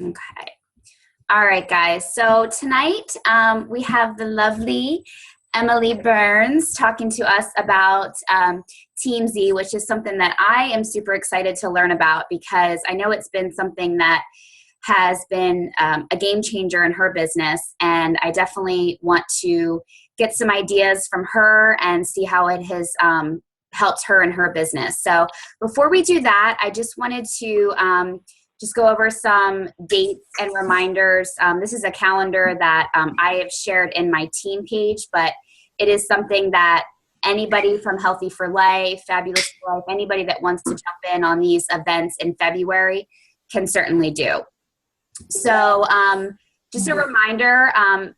Okay. All right, guys. So tonight we have the lovely Emily Burns talking to us about Teamzy, which is something that I am super excited to learn about because I know it's been something that has been a game changer in her business, and I definitely want to get some ideas from her and see how it has helped her in her business. So before we do that, I just wanted to just go over some dates and reminders. This is a calendar that I have shared in my team page, but it is something that anybody from Healthy for Life, Fabulous for Life, anybody that wants to jump in on these events in February can certainly do. So just a reminder,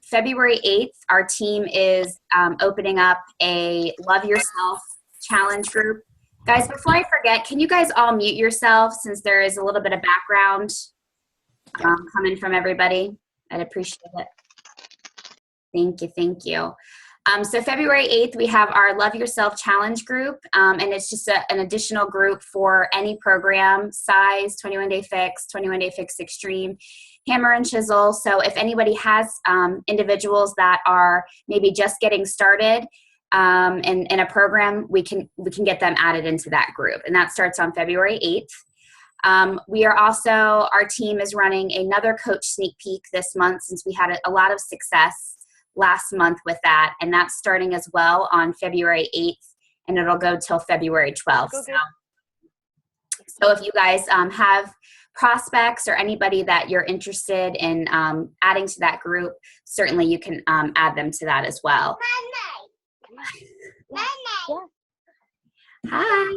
February 8th, our team is opening up a Love Yourself challenge group. Guys, before I forget, can you guys all mute yourself since there is a little bit of background coming from everybody? I'd appreciate it. Thank you, thank you. So February 8th, we have our Love Yourself Challenge group, and it's just an additional group for any program size, 21 Day Fix, 21 Day Fix Extreme, Hammer and Chisel. So if anybody has individuals that are maybe just getting started in a program, we can get them added into that group, and that starts on February 8th. We are also, our team is running another coach sneak peek this month since we had a lot of success last month with that, and that's starting as well on February 8th, and it'll go till February 12th. So if you guys have prospects or anybody that you're interested in adding to that group, certainly you can add them to that as well. Hi.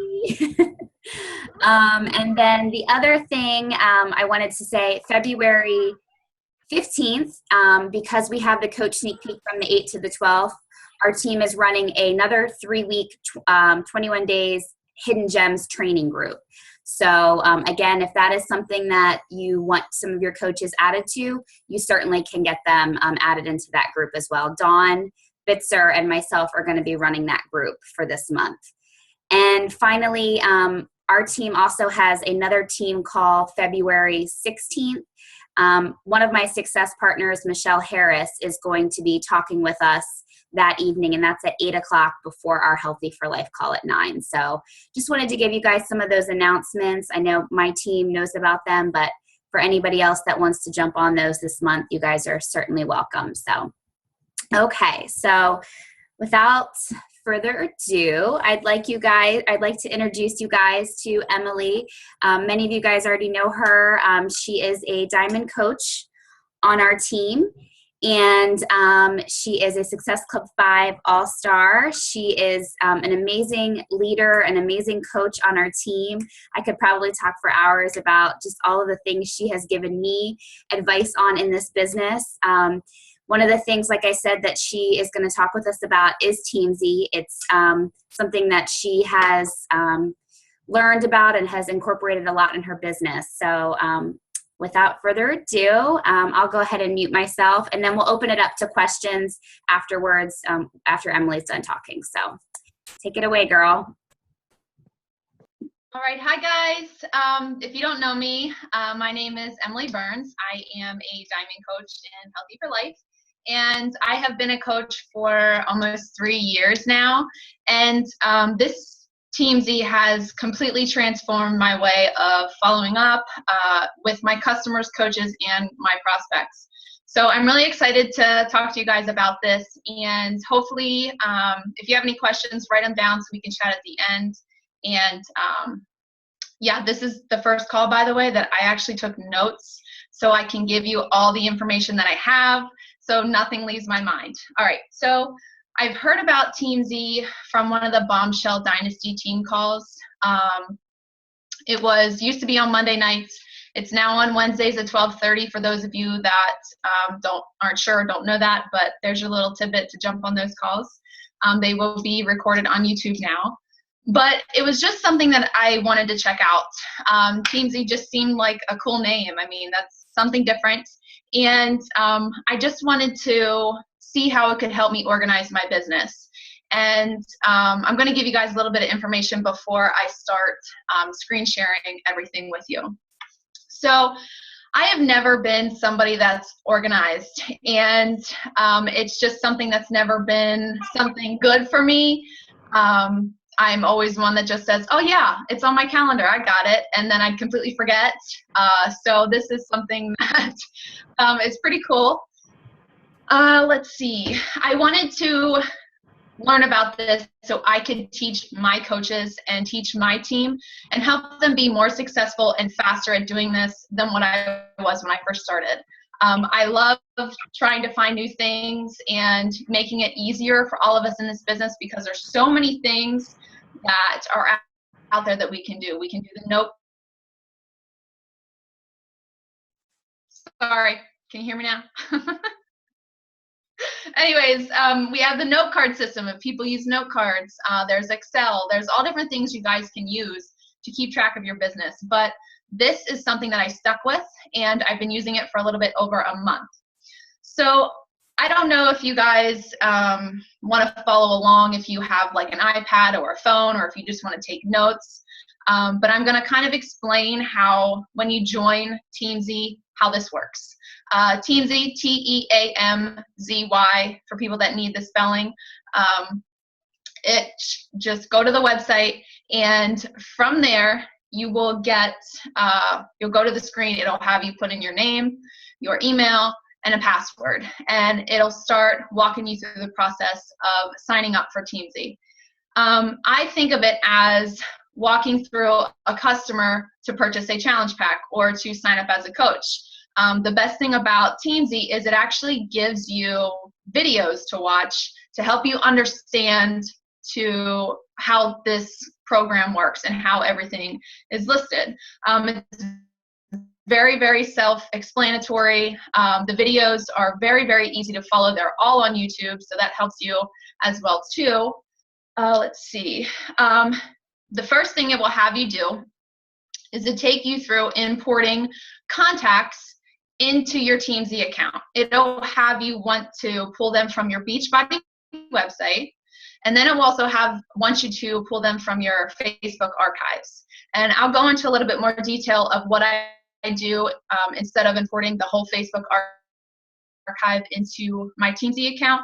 And then the other thing I wanted to say, February 15th, because we have the coach sneak peek from the 8th to the 12th, our team is running another 3-week, 21 days hidden gems training group. So again, if that is something that you want some of your coaches added to, you certainly can get them added into that group as well. Dawn Bitzer and myself are going to be running that group for this month. And finally, our team also has another team call February 16th. One of my success partners, Michelle Harris, is going to be talking with us that evening, and that's at 8 o'clock before our Healthy for Life call at 9. So just wanted to give you guys some of those announcements. I know my team knows about them, but for anybody else that wants to jump on those this month, you guys are certainly welcome. So, okay, so without further ado, I'd like to introduce you guys to Emily. Many of you guys already know her. She is a diamond coach on our team, and she is a Success Club 5 All-Star. She is an amazing leader, an amazing coach on our team. I could probably talk for hours about just all of the things she has given me advice on in this business. One of the things, like I said, that she is going to talk with us about is Teamzy. It's something that she has learned about and has incorporated a lot in her business. So without further ado, I'll go ahead and mute myself, and then we'll open it up to questions afterwards after Emily's done talking. So take it away, girl. All right. Hi, guys. If you don't know me, my name is Emily Burns. I am a diamond coach in Healthy for Life. And I have been a coach for almost 3 years now. And this Teamzy has completely transformed my way of following up with my customers, coaches, and my prospects. So I'm really excited to talk to you guys about this. And hopefully, if you have any questions, write them down so we can chat at the end. And yeah, this is the first call, by the way, that I actually took notes so I can give you all the information that I have, so nothing leaves my mind. All right, so I've heard about Teamzy from one of the Bombshell Dynasty team calls. It used to be on Monday nights. It's now on Wednesdays at 12:30 for those of you that aren't sure or don't know that, but there's your little tidbit to jump on those calls. They will be recorded on YouTube now. But it was just something that I wanted to check out. Teamzy just seemed like a cool name. I mean, that's something different. And I just wanted to see how it could help me organize my business. And I'm going to give you guys a little bit of information before I start screen sharing everything with you. So I have never been somebody that's organized, and it's just something that's never been something good for me. I'm always one that just says, oh yeah, it's on my calendar, I got it, and then I completely forget. So this is something that is pretty cool. Let's see, I wanted to learn about this so I could teach my coaches and teach my team and help them be more successful and faster at doing this than what I was when I first started. I love trying to find new things and making it easier for all of us in this business, because there's so many things that are out there that we can do. We can do the note. Sorry, can you hear me now? Anyways, we have the note card system. If people use note cards, there's Excel, there's all different things you guys can use to keep track of your business. But this is something that I stuck with, and I've been using it for a little bit over a month. So I don't know if you guys want to follow along, if you have like an iPad or a phone, or if you just want to take notes. But I'm going to kind of explain how, when you join Teamzy, how this works. Teamzy, Teamzy, for people that need the spelling. Just go to the website, and from there you will get, you'll go to the screen, it'll have you put in your name, your email, and a password, and it'll start walking you through the process of signing up for Teamzy. I think of it as walking through a customer to purchase a challenge pack or to sign up as a coach. The best thing about Teamzy is it actually gives you videos to watch to help you understand to how this program works and how everything is listed. It's very, very self-explanatory. The videos are very, very easy to follow. They're all on YouTube, so that helps you as well too. Let's see. The first thing it will have you do is to take you through importing contacts into your Teamzy account. It'll have you want to pull them from your Beachbody website, and then it will also want you to pull them from your Facebook archives. And I'll go into a little bit more detail of what I do instead of importing the whole Facebook archive into my Teamzy account.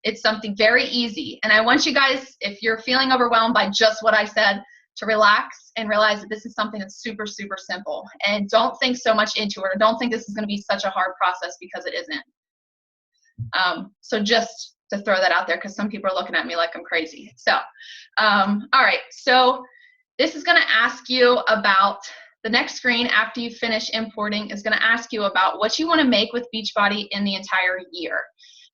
It's something very easy. And I want you guys, if you're feeling overwhelmed by just what I said, to relax and realize that this is something that's super, super simple. And don't think so much into it, or don't think this is going to be such a hard process, because it isn't. So just to throw that out there, because some people are looking at me like I'm crazy. So, all right. So this is going to ask you about, the next screen after you finish importing is going to ask you about what you want to make with Beachbody in the entire year.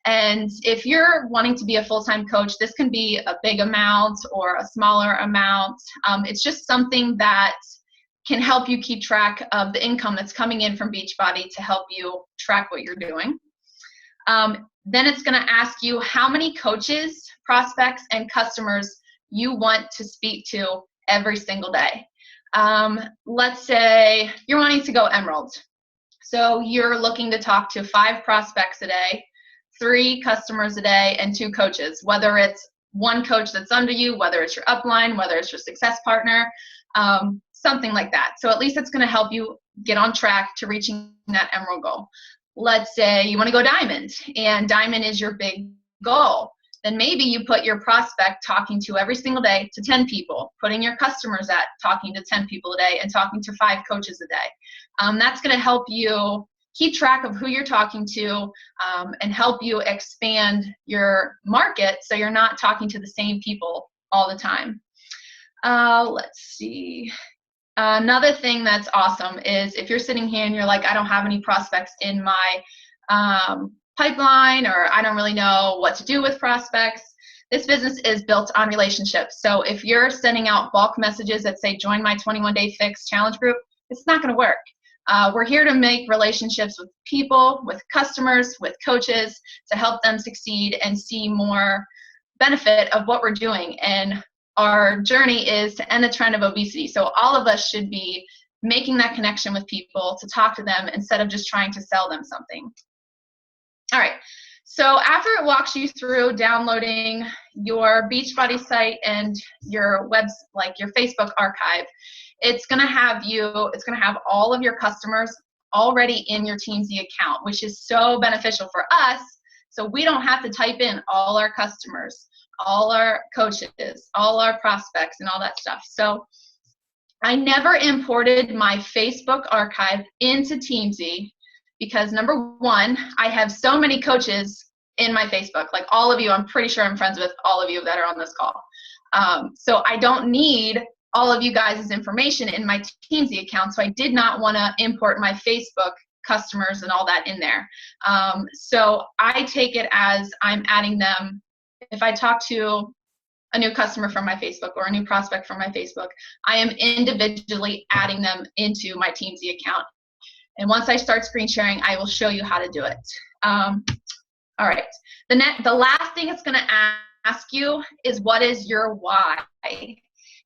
And if you're wanting to be a full-time coach, this can be a big amount or a smaller amount. It's just something that can help you keep track of the income that's coming in from Beachbody to help you track what you're doing. Then it's going to ask you how many coaches, prospects, and customers you want to speak to every single day. Let's say you're wanting to go Emerald. So you're looking to talk to 5 prospects a day, 3 customers a day, and 2 coaches, whether it's one coach that's under you, whether it's your upline, whether it's your success partner, something like that. So at least it's going to help you get on track to reaching that Emerald goal. Let's say you want to go Diamond, and Diamond is your big goal. Then maybe you put your prospect talking to every single day to 10 people, putting your customers at talking to 10 people a day, and talking to 5 coaches a day. That's going to help you keep track of who you're talking to, and help you expand your market so you're not talking to the same people all the time. Let's see. Another thing that's awesome is if you're sitting here and you're like, I don't have any prospects in my pipeline, or I don't really know what to do with prospects. This business is built on relationships. So if you're sending out bulk messages that say, join my 21-day fix challenge group, it's not going to work. We're here to make relationships with people, with customers, with coaches, to help them succeed and see more benefit of what we're doing. And our journey is to end the trend of obesity. So all of us should be making that connection with people to talk to them instead of just trying to sell them something. All right, so after it walks you through downloading your Beachbody site and your your Facebook archive, it's gonna have all of your customers already in your Teamzy account, which is so beneficial for us. So we don't have to type in all our customers, all our coaches, all our prospects, and all that stuff. So I never imported my Facebook archive into Teamzy because, number one, I have so many coaches in my Facebook. Like all of you, I'm pretty sure I'm friends with all of you that are on this call. So I don't need all of you guys' information in my Teamzy account. So I did not want to import my Facebook customers and all that in there. So I take it as I'm adding them. If I talk to a new customer from my Facebook or a new prospect from my Facebook, I am individually adding them into my Teamzy account. And once I start screen sharing, I will show you how to do it. All right. The last thing it's going to ask you is, what is your why?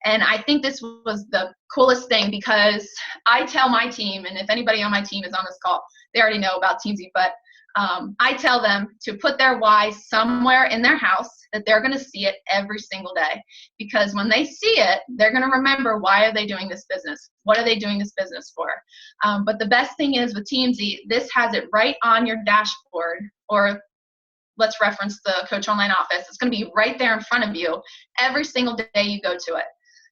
And I think this was the coolest thing, because I tell my team, and if anybody on my team is on this call, they already know about Teamzy, but I tell them to put their why somewhere in their house that they're going to see it every single day. Because when they see it, they're going to remember, why are they doing this business? What are they doing this business for? But the best thing is with Teamzy, this has it right on your dashboard, or let's reference the Coach Online office. It's going to be right there in front of you every single day you go to it.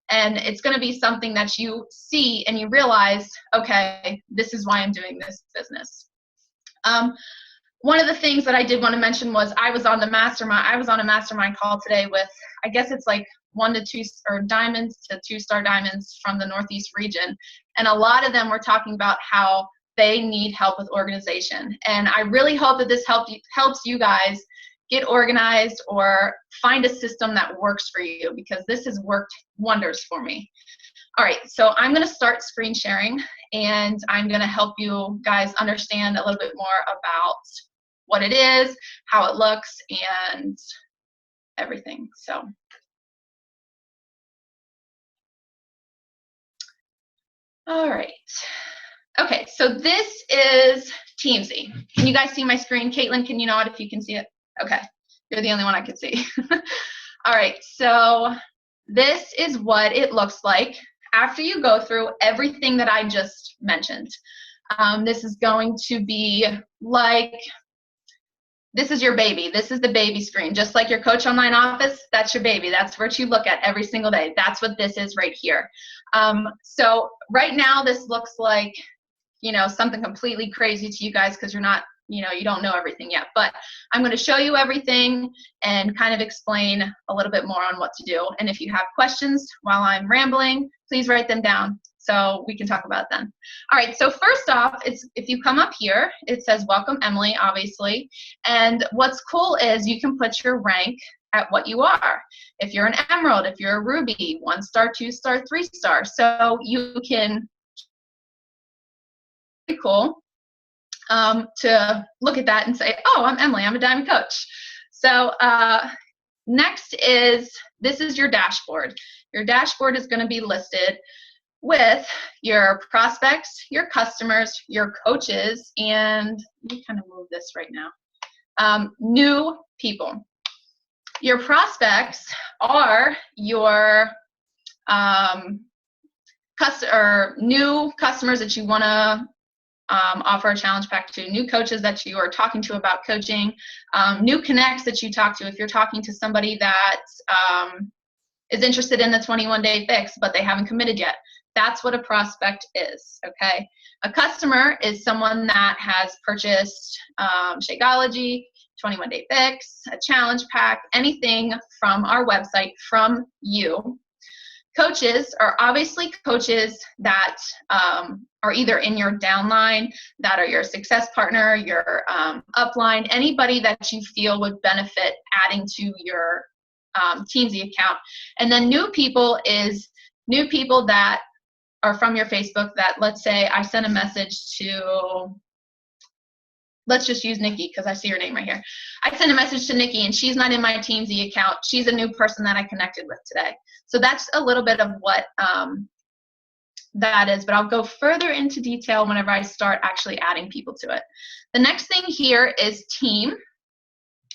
And it's going to be something that you see and you realize, okay, this is why I'm doing this business. One of the things that I did want to mention was I was on a mastermind call today with, I guess it's like 1 to 2 or diamonds to 2-star diamonds from the Northeast region. And a lot of them were talking about how they need help with organization. And I really hope that this helps you guys get organized or find a system that works for you, because this has worked wonders for me. All right, so I'm going to start screen sharing, and I'm going to help you guys understand a little bit more about what it is, how it looks, and everything. So all right. Okay, so this is Teamzy. Can you guys see my screen? Caitlin, can you nod if you can see it? Okay, you're the only one I can see. All right, so this is what it looks like after you go through everything that I just mentioned. This is going to be like, this is your baby. This is the baby screen. Just like your Coach Online office, that's your baby. That's what you look at every single day. That's what this is right here. So right now this looks like, you know, something completely crazy to you guys, because you're not, you know, you don't know everything yet. But I'm going to show you everything and kind of explain a little bit more on what to do. And if you have questions while I'm rambling, please write them down so we can talk about it then. All right, so first off, if you come up here, it says welcome Emily, obviously. And what's cool is you can put your rank at what you are. If you're an emerald, if you're a ruby, 1-star, 2-star, 3-star. So you can, pretty cool to look at that and say, oh, I'm Emily, I'm a diamond coach. So next is, this is your dashboard. Your dashboard is going to be listed with your prospects, your customers, your coaches, and let me kind of move this right now, new people. Your prospects are your new customers that you want to offer a challenge pack to, new coaches that you are talking to about coaching, new connects that you talk to. If you're talking to somebody that is interested in the 21-day fix, but they haven't committed yet, that's what a prospect is, okay? A customer is someone that has purchased Shakeology, 21-day fix, a challenge pack, anything from our website from you. Coaches are obviously coaches that are either in your downline, that are your success partner, your upline, anybody that you feel would benefit adding to your Teamzy account. And then new people is new people that are from your Facebook that, let's say I sent a message to, let's just use Nikki because I see her name right here. I sent a message to Nikki and she's not in my Teamzy account. She's a new person that I connected with today. So that's a little bit of what that is, but I'll go further into detail whenever I start actually adding people to it. The next thing here is team.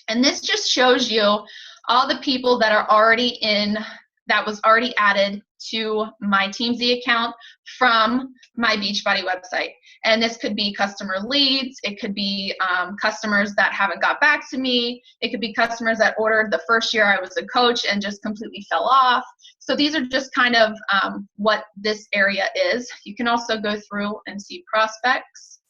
And this just shows you all the people that are already in, that was already added to my Teamzy account from my Beachbody website. And this could be customer leads. It could be customers that haven't got back to me. It could be customers that ordered the first year I was a coach and just completely fell off. So these are just kind of what this area is. You can also go through and see prospects.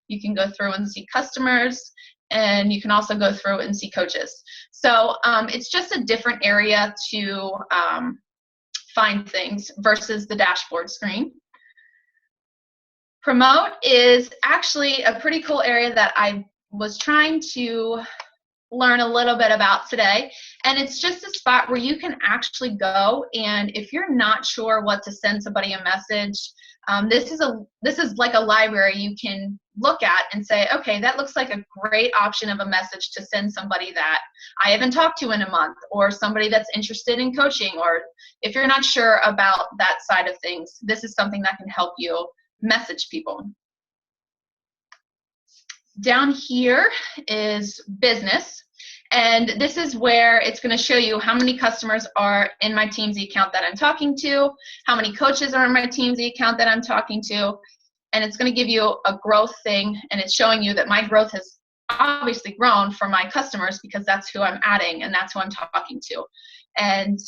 You can go through and see customers, and you can also go through and see coaches. So it's just a different area to find things versus the dashboard screen. Promote is actually a pretty cool area that I was trying to learn a little bit about today. And it's just a spot where you can actually go, and if you're not sure what to send somebody a message, this is like a library you can look at and say, okay, that looks like a great option of a message to send somebody that I haven't talked to in a month, or somebody that's interested in coaching, or if you're not sure about that side of things, this is something that can help you message people. Down here is business, and this is where it's going to show you how many customers are in my Teamzy account that I'm talking to, how many coaches are in my Teamzy account that I'm talking to, and it's going to give you a growth thing, and it's showing you that my growth has obviously grown for my customers because that's who I'm adding and that's who I'm talking to. And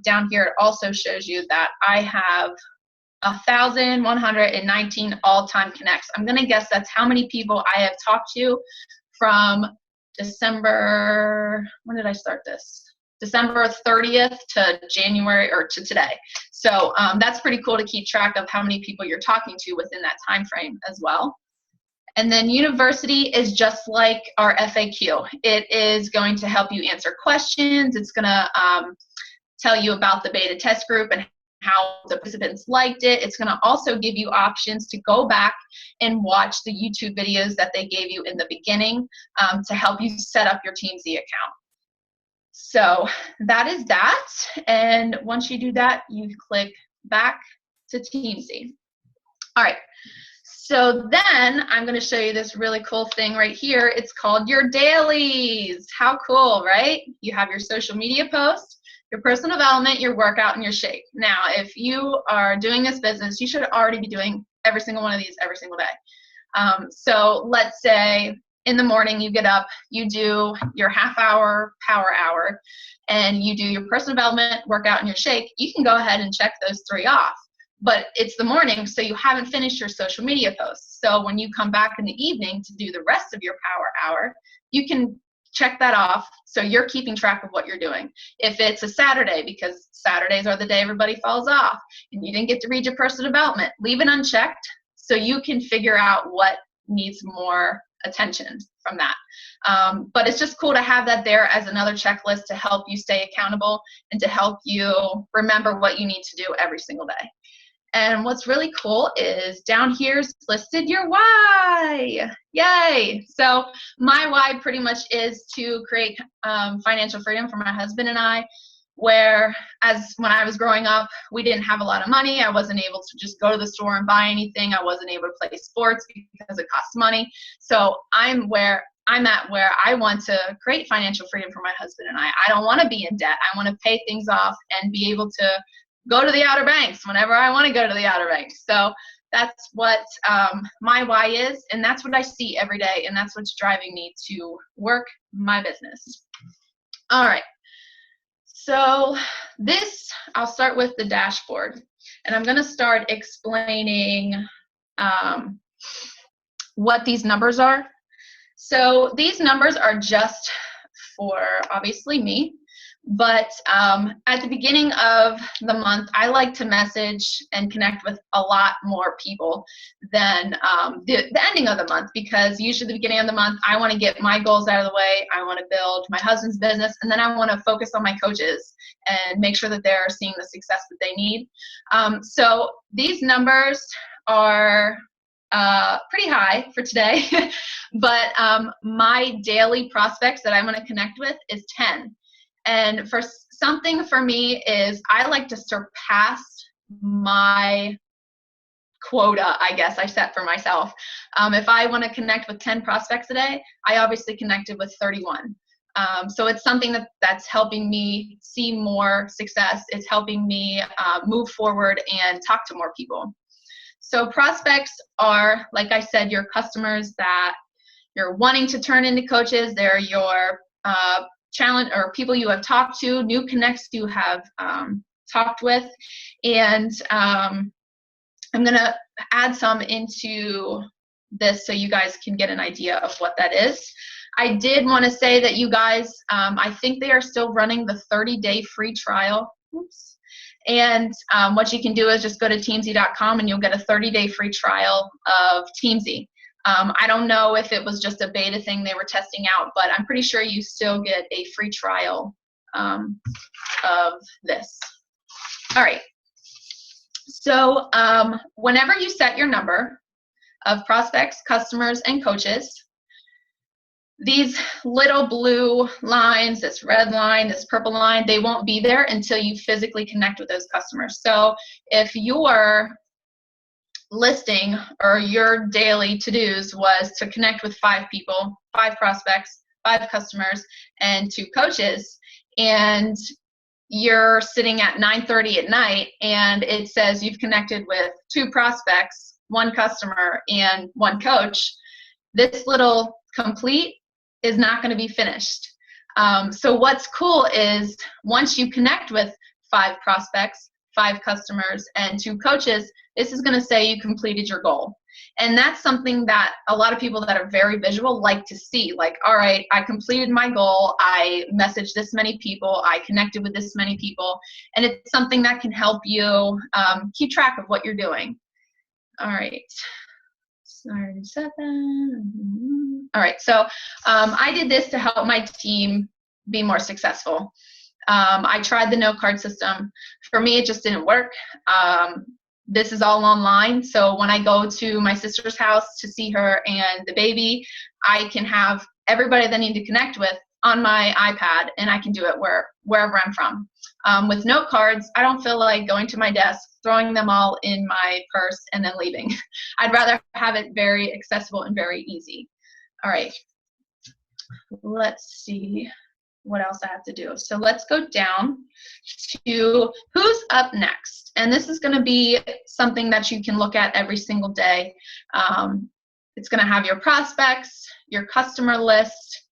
down here it also shows you that I have 1,119 all-time connects. I'm going to guess that's how many people I have talked to from December, when did I start this? December 30th to January, or to today. So that's pretty cool to keep track of how many people you're talking to within that time frame as well. And then university is just like our FAQ. It is going to help you answer questions. It's going to tell you about the beta test group and how the participants liked it. It's going to also give you options to go back and watch the YouTube videos that they gave you in the beginning to help you set up your Teamzy account. So that is that. And once you do that, you click back to Teamzy. All right. So then I'm going to show you this really cool thing right here. It's called your dailies. How cool, right? You have your social media post, your personal development, your workout, and your shake. Now, if you are doing this business, you should already be doing every single one of these every single day. So let's say in the morning you get up, you do your half-hour power hour, and you do your personal development, workout, and your shake. You can go ahead and check those 3 off. But it's the morning, so you haven't finished your social media posts. So when you come back in the evening to do the rest of your power hour, you can check that off, so you're keeping track of what you're doing. If it's a Saturday, because Saturdays are the day everybody falls off, and you didn't get to read your personal development, leave it unchecked so you can figure out what needs more attention from that. But it's just cool to have that there as another checklist to help you stay accountable and to help you remember what you need to do every single day. And what's really cool is down here's listed your why. Yay! So my why pretty much is to create financial freedom for my husband and I, whereas when I was growing up, we didn't have a lot of money. I wasn't able to just go to the store and buy anything. I wasn't able to play sports because it costs money. So I'm at where I want to create financial freedom for my husband and I. I don't want to be in debt. I want to pay things off and be able to go to the Outer Banks whenever I want to go to the Outer Banks. So that's what my why is, and that's what I see every day, and that's what's driving me to work my business. All right. So I'll start with the dashboard, and I'm going to start explaining what these numbers are. So these numbers are just for, obviously, me. But at the beginning of the month, I like to message and connect with a lot more people than the ending of the month, because usually the beginning of the month, I want to get my goals out of the way. I want to build my husband's business, and then I want to focus on my coaches and make sure that they're seeing the success that they need. So these numbers are pretty high for today, but my daily prospects that I want to connect with is 10. And for something for me is I like to surpass my quota, I guess I set for myself. If I want to connect with 10 prospects a day, I obviously connected with 31. So it's something that's helping me see more success. It's helping me move forward and talk to more people. So prospects are, like I said, your customers that you're wanting to turn into coaches. They're your challenge or people you have talked to, new connects you have talked with. And I'm going to add some into this so you guys can get an idea of what that is. I did want to say that you guys, I think they are still running the 30-day free trial. Oops. And what you can do is just go to Teamzy.com and you'll get a 30-day free trial of Teamzy. I don't know if it was just a beta thing they were testing out, but I'm pretty sure you still get a free trial of this. All right. So whenever you set your number of prospects, customers, and coaches, these little blue lines, this red line, this purple line, they won't be there until you physically connect with those customers. So if your listing or your daily to-dos was to connect with 5 people, 5 prospects, 5 customers, and 2 coaches, and you're sitting at 9:30 at night and it says you've connected with 2 prospects, 1 customer, and 1 coach, this little complete is not going to be finished. So what's cool is once you connect with 5 prospects, 5 customers, and 2 coaches, this is going to say you completed your goal. And that's something that a lot of people that are very visual like to see. Like, all right, I completed my goal. I messaged this many people. I connected with this many people. And it's something that can help you keep track of what you're doing. All right. 7. All right, so I did this to help my team be more successful. I tried the note card system. For me, it just didn't work. This is all online, so when I go to my sister's house to see her and the baby, I can have everybody that I need to connect with on my iPad, and I can do it wherever I'm from. With note cards, I don't feel like going to my desk, throwing them all in my purse, and then leaving. I'd rather have it very accessible and very easy. All right, let's see what else I have to do. So let's go down to who's up next. And this is going to be something that you can look at every single day. It's going to have your prospects, your customer list,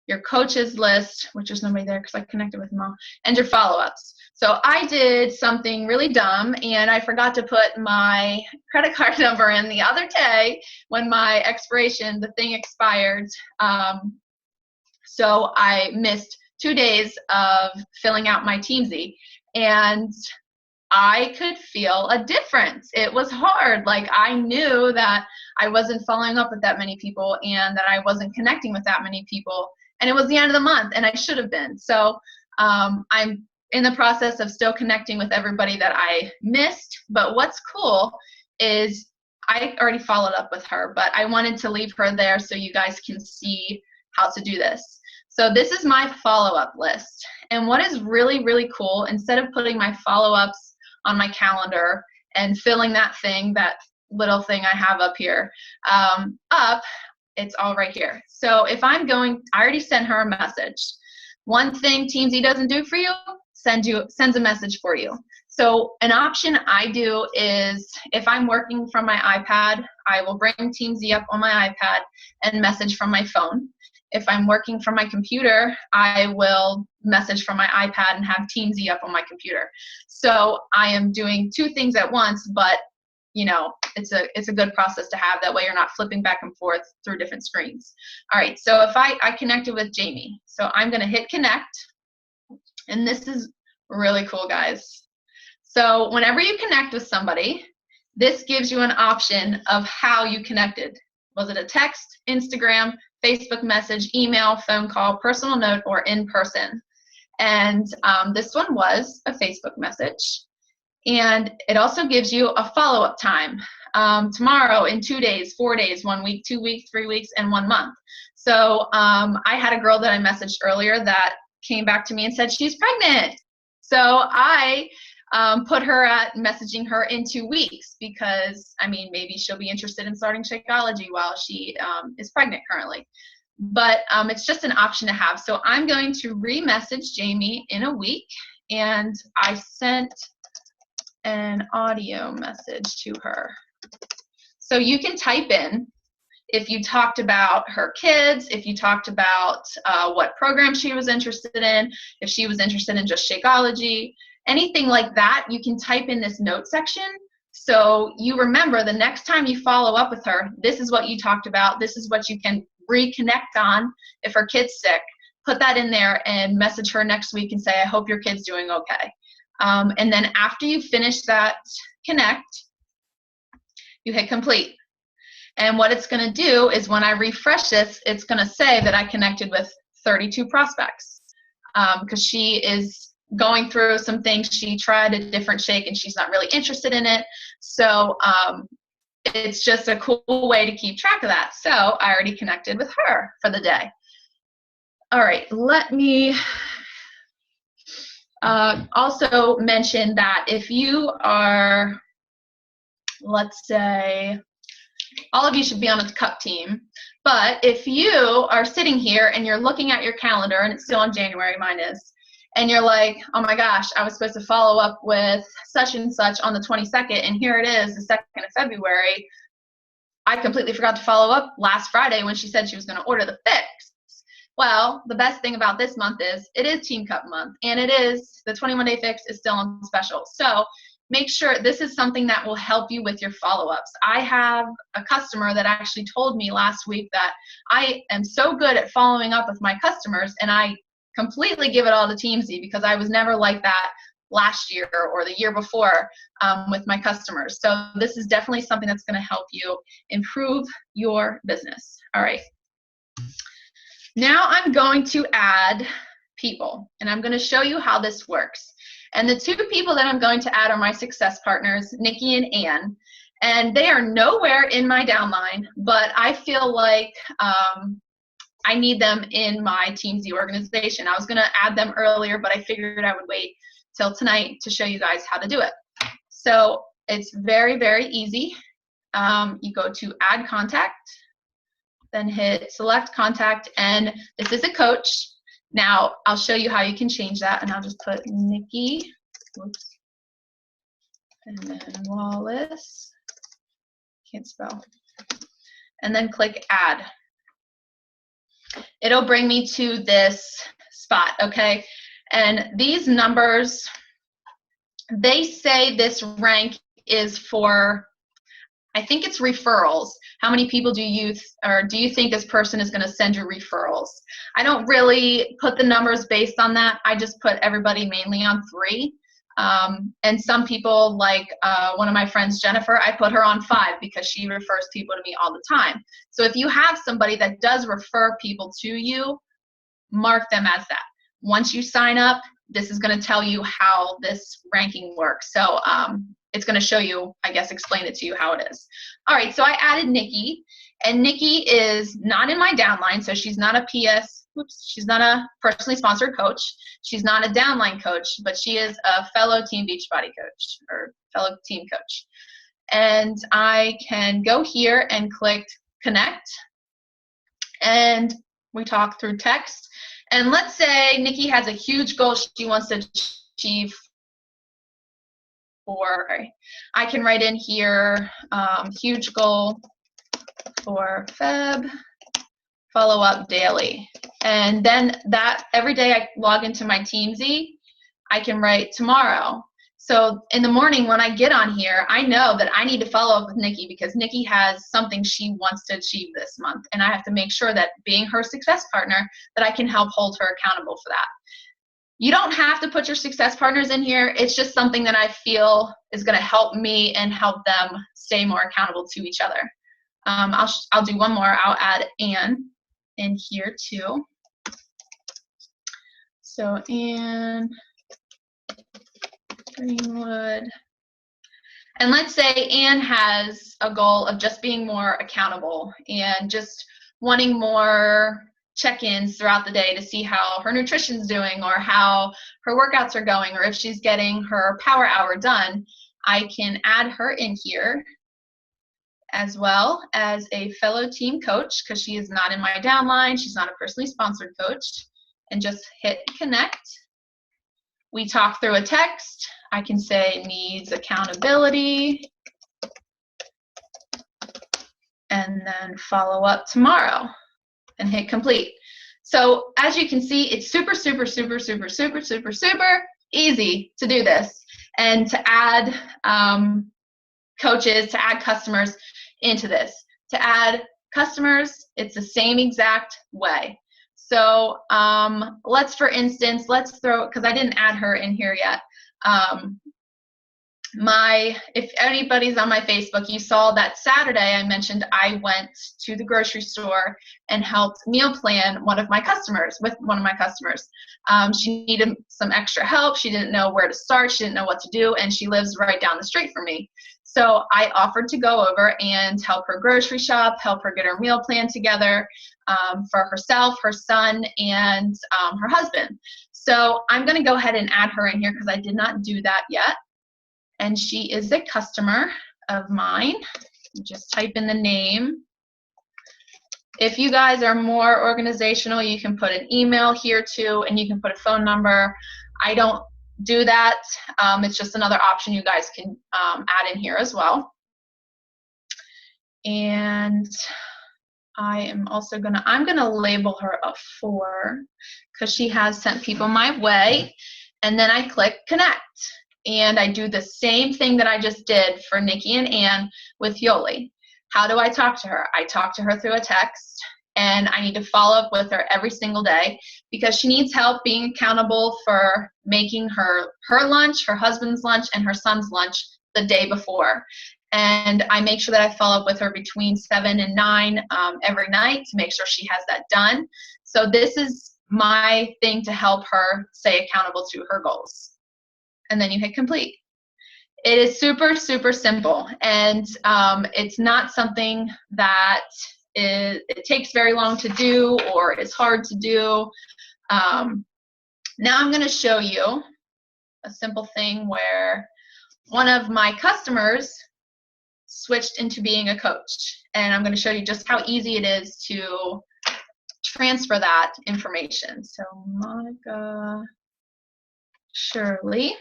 your coaches list, which there's nobody there because I connected with them all, and your follow-ups. So I did something really dumb, and I forgot to put my credit card number in the other day when my expiration, the thing expired. So I missed 2 days of filling out my Teamzy, and I could feel a difference. It was hard. Like, I knew that I wasn't following up with that many people and that I wasn't connecting with that many people. And it was the end of the month, and I should have been. So I'm in the process of still connecting with everybody that I missed. But what's cool is I already followed up with her, but I wanted to leave her there so you guys can see how to do this. So this is my follow-up list. And what is really, really cool, instead of putting my follow-ups on my calendar and filling that little thing I have up here up, it's all right here. So if I'm going, I already sent her a message. One thing Teamzy doesn't do for you, sends a message for you. So an option I do is if I'm working from my iPad, I will bring Teamzy up on my iPad and message from my phone. If I'm working from my computer, I will message from my iPad and have Teamzy up on my computer. So I am doing 2 things at once, but you know, it's a good process to have. That way you're not flipping back and forth through different screens. All right, so if I connected with Jamie, so I'm gonna hit connect, and this is really cool, guys. So whenever you connect with somebody, this gives you an option of how you connected. Was it a text, Instagram, Facebook message, email, phone call, personal note, or in person? And this one was a Facebook message. And it also gives you a follow-up time. Tomorrow, in 2 days, 4 days, 1 week, 2 weeks, 3 weeks, and 1 month. So I had a girl that I messaged earlier that came back to me and said she's pregnant. So I put her at messaging her in 2 weeks because, I mean, maybe she'll be interested in starting Shakeology while she is pregnant currently. but it's just an option to have. So I'm going to re-message Jamie in a week, and I sent an audio message to her. So you can type in if you talked about her kids, if you talked about what program she was interested in, if she was interested in just Shakeology, anything like that, you can type in this note section. So you remember the next time you follow up with her, this is what you talked about, this is what you can reconnect on. If her kid's sick, put that in there and message her next week and say, I hope your kid's doing okay. And then after you finish that connect, you hit complete. And what it's going to do is when I refresh this, it's going to say that I connected with 32 prospects, because she is going through some things. She tried a different shake and she's not really interested in it. So it's just a cool way to keep track of that. So I already connected with her for the day. All right, let me also mention that if you are, let's say, all of you should be on a cup team, but if you are sitting here and you're looking at your calendar, and it's still in January, mine is, and you're like, oh my gosh, I was supposed to follow up with such and such on the 22nd, and here it is, the 2nd of February. I completely forgot to follow up last Friday when she said she was going to order the fix. Well, the best thing about this month is it is Team Cup month, and it is, the 21-day fix is still on special. So make sure this is something that will help you with your follow-ups. I have a customer that actually told me last week that I am so good at following up with my customers, and I completely give it all to Teamzy because I was never like that last year or the year before with my customers. So this is definitely something that's going to help you improve your business. All right. Now I'm going to add people, and I'm going to show you how this works. And the two people that I'm going to add are my success partners, Nikki and Ann. And they are nowhere in my downline, but I feel like I need them in my Teamzy organization. I was going to add them earlier, but I figured I would wait till tonight to show you guys how to do it. So it's very, very easy. You go to add contact, then hit select contact, and this is a coach. Now I'll show you how you can change that, and I'll just put Nikki, whoops, and then Wallace, can't spell, and then click add. It'll bring me to this spot, okay? And these numbers, they say this rank is for, I think it's referrals. How many people do you think this person is going to send you referrals? I don't really put the numbers based on that. I just put everybody mainly on 3. And some people, like one of my friends, Jennifer, I put her on 5 because she refers people to me all the time. So if you have somebody that does refer people to you, mark them as that. Once you sign up, this is going to tell you how this ranking works. So it's going to show you, I guess, explain it to you how it is. All right, so I added Nikki, and Nikki is not in my downline, so she's not a PS, oops, she's not a personally sponsored coach. She's not a downline coach, but she is a fellow Team Beachbody coach, or fellow team coach. And I can go here and click connect, and we talk through text. And let's say Nikki has a huge goal she wants to achieve. For, I can write in here, huge goal for Feb, follow up daily. And then that every day I log into my Teamzy, I can write tomorrow. So in the morning when I get on here, I know that I need to follow up with Nikki because Nikki has something she wants to achieve this month. And I have to make sure that being her success partner, that I can help hold her accountable for that. You don't have to put your success partners in here. It's just something that I feel is going to help me and help them stay more accountable to each other. I'll do one more. I'll add Ann in here too. So Ann Greenwood. And let's say Ann has a goal of just being more accountable and just wanting more check-ins throughout the day to see how her nutrition's doing or how her workouts are going or if she's getting her power hour done. I can add her in here as well as a fellow team coach, because she is not in my downline. She's not a personally sponsored coach. And just hit connect. We talk through a text. I can say needs accountability, and then follow up tomorrow and hit complete. So as you can see, it's super, super, super, super, super, super, super easy to do this and to add coaches, to add customers into this. To add customers, it's the same exact way. So for instance, let's throw, because I didn't add her in here yet. If anybody's on my Facebook, you saw that Saturday I mentioned I went to the grocery store and helped meal plan one of my customers. She needed some extra help. She didn't know where to start. She didn't know what to do, and she lives right down the street from me. So I offered to go over and help her grocery shop, help her get her meal plan together for herself, her son, and her husband. So I'm going to go ahead and add her in here because I did not do that yet. And she is a customer of mine. Just type in the name. If you guys are more organizational, you can put an email here too, and you can put a phone number. I don't do that. It's just another option you guys can add in here as well. And I'm gonna label her a 4 because she has sent people my way. And then I click connect. And I do the same thing that I just did for Nikki and Ann with Yoli. How do I talk to her? I talk to her through a text, and I need to follow up with her every single day because she needs help being accountable for making her lunch, her husband's lunch, and her son's lunch the day before. And I make sure that I follow up with her between 7 and 9 every night to make sure she has that done. So this is my thing to help her stay accountable to her goals. And then you hit complete. It is super, super simple, and it's not something that it takes very long to do or is hard to do. Now I'm going to show you a simple thing where one of my customers switched into being a coach, and I'm going to show you just how easy it is to transfer that information. So Monica Shirley.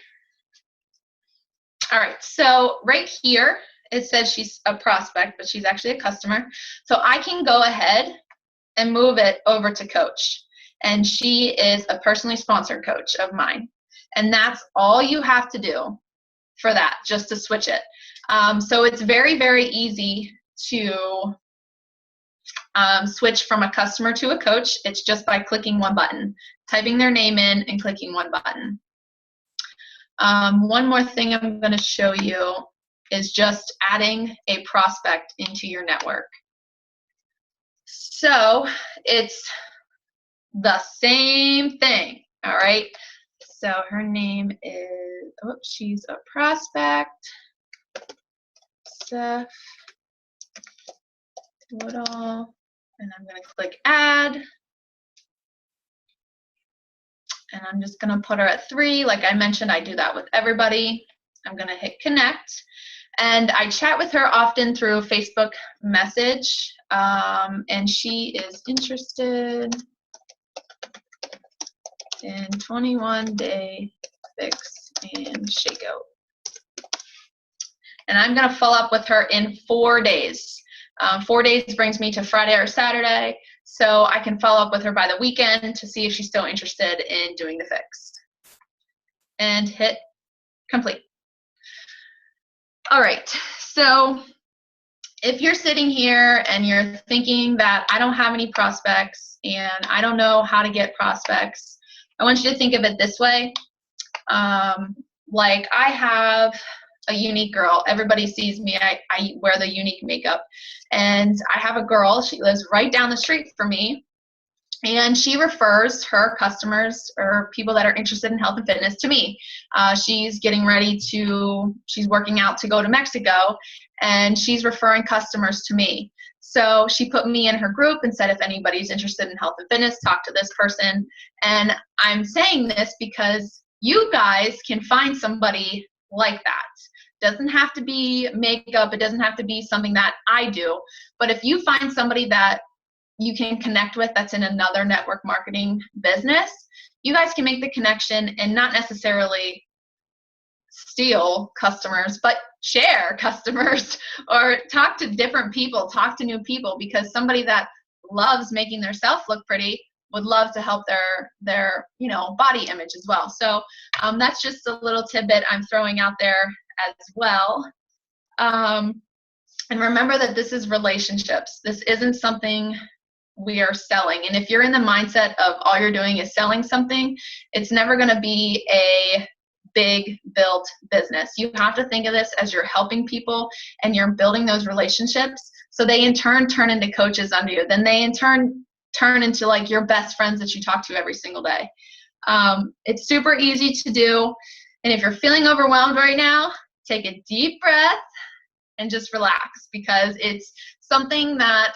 All right, so right here, it says she's a prospect, but she's actually a customer. So I can go ahead and move it over to coach. And she is a personally sponsored coach of mine. And that's all you have to do for that, just to switch it. So it's very, very easy to switch from a customer to a coach. It's just by clicking one button, typing their name in and clicking one button. One more thing I'm going to show you is just adding a prospect into your network. So it's the same thing, all right? So her name is, she's a prospect, Seth Woodall, and I'm going to click add. And I'm just going to put her at 3. Like I mentioned, I do that with everybody. I'm going to hit connect. And I chat with her often through Facebook message. And she is interested in 21-day fix and shakeout. And I'm going to follow up with her in 4 days. 4 days brings me to Friday or Saturday. So I can follow up with her by the weekend to see if she's still interested in doing the fix. And hit complete. All right, so if you're sitting here and you're thinking that I don't have any prospects and I don't know how to get prospects, I want you to think of it this way. Like I have a unique girl. Everybody sees me. I wear the unique makeup. And I have a girl. She lives right down the street from me. And she refers her customers or people that are interested in health and fitness to me. She's working out to go to Mexico, and she's referring customers to me. So she put me in her group and said, if anybody's interested in health and fitness, talk to this person. And I'm saying this because you guys can find somebody like that. Doesn't have to be makeup. It doesn't have to be something that I do. But if you find somebody that you can connect with that's in another network marketing business, you guys can make the connection and not necessarily steal customers, but share customers or talk to different people, talk to new people, because somebody that loves making their self look pretty would love to help their body image as well. So that's just a little tidbit I'm throwing out there as well. And remember that this is relationships. This isn't something we are selling. And if you're in the mindset of all you're doing is selling something, it's never going to be a big built business. You have to think of this as you're helping people and you're building those relationships, so they in turn turn into coaches under you. Then they in turn turn into like your best friends that you talk to every single day. It's super easy to do. And if you're feeling overwhelmed right now, take a deep breath and just relax, because it's something that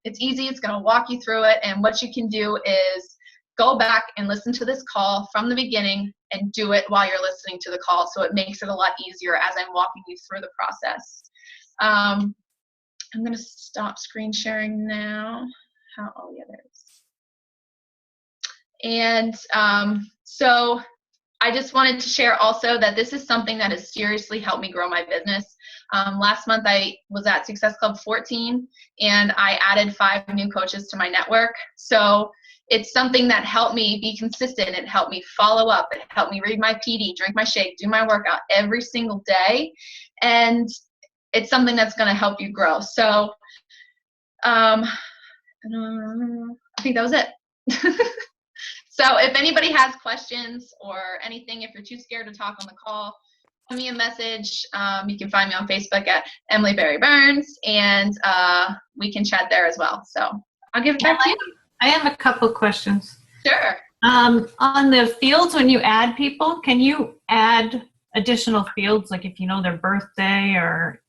it's easy. It's going to walk you through it. And what you can do is go back and listen to this call from the beginning and do it while you're listening to the call. So it makes it a lot easier as I'm walking you through the process. I'm going to stop screen sharing now. Oh, yeah, there it is. And so I just wanted to share also that this is something that has seriously helped me grow my business. Last month I was at Success Club 14 and I added 5 new coaches to my network. So it's something that helped me be consistent. It helped me follow up. It helped me read my PD, drink my shake, do my workout every single day. And it's something that's going to help you grow. So I think that was it. So if anybody has questions or anything, if you're too scared to talk on the call, send me a message. You can find me on Facebook at Emily Berry Burns, and we can chat there as well. So I'll give it back to you. I have a couple questions. Sure. On the fields, when you add people, can you add additional fields, like if you know their birthday or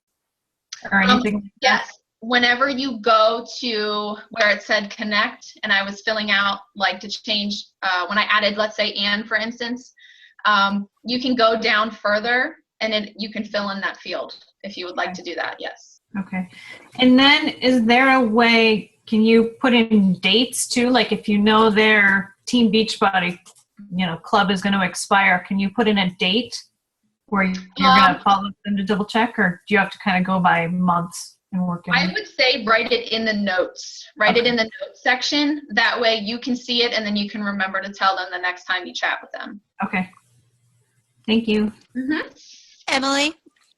anything? Yes. Whenever you go to where it said connect, and I was filling out like to change, when I added, let's say Anne, for instance, you can go down further and then you can fill in that field if you would like to do that. Yes. Okay. And then is there a way, can you put in dates too? Like if you know their Team Beachbody, club is going to expire, can you put in a date where you're going to follow them to double check, or do you have to kind of go by months? I would say write it in the notes. Write it in the notes section. That way you can see it and then you can remember to tell them the next time you chat with them. Okay. Thank you. Mm-hmm. Emily,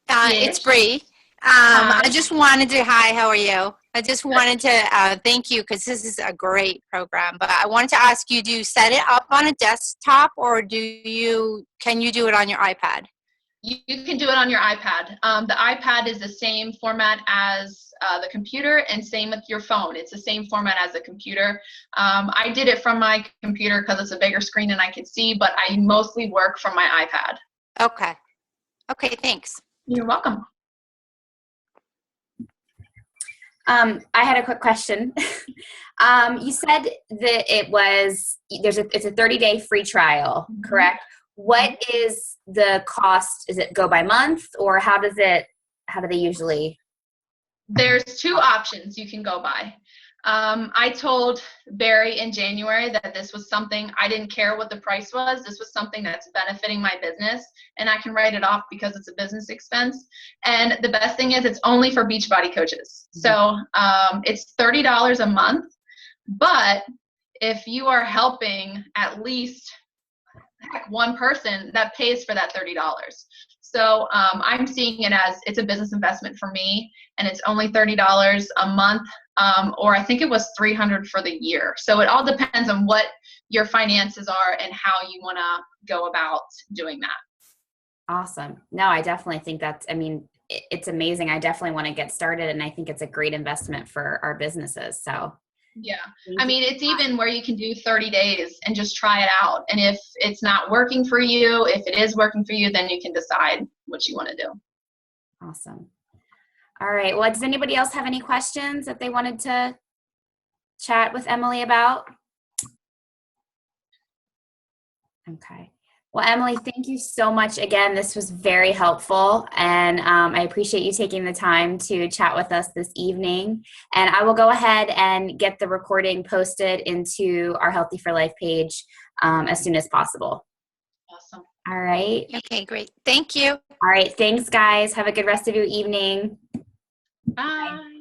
Yes. it's Bree. I just wanted to, hi, how are you? I just wanted to thank you because this is a great program, but I wanted to ask you, do you set it up on a desktop or can you do it on your iPad? You can do it on your iPad. The iPad is the same format as the computer, and same with your phone. It's the same format as the computer. I did it from my computer because it's a bigger screen and I can see, but I mostly work from my iPad. Okay. Okay, thanks. You're welcome. I had a quick question. You said that it's a 30-day free trial, correct? What is the cost? Is it go by month, or how do they usually? There's 2 options you can go by. I told Barry in January that this was something, I didn't care what the price was. This was something that's benefiting my business, and I can write it off because it's a business expense. And the best thing is it's only for Beachbody coaches. So it's $30 a month. But if you are helping at least one person, that pays for that $30. So I'm seeing it as it's a business investment for me, and it's only $30 a month, or I think it was $300 for the year. So it all depends on what your finances are and how you want to go about doing that. Awesome. No, I definitely think it's amazing. I definitely want to get started, and I think it's a great investment for our businesses. So yeah, it's even where you can do 30 days and just try it out. And if it's not working for you, if it is working for you, then you can decide what you want to do. Awesome. All right. Well, does anybody else have any questions that they wanted to chat with Emily about? Okay. Well, Emily, thank you so much again. This was very helpful, and I appreciate you taking the time to chat with us this evening. And I will go ahead and get the recording posted into our Healthy for Life page as soon as possible. Awesome. All right. Okay, great. Thank you. All right. Thanks, guys. Have a good rest of your evening. Bye.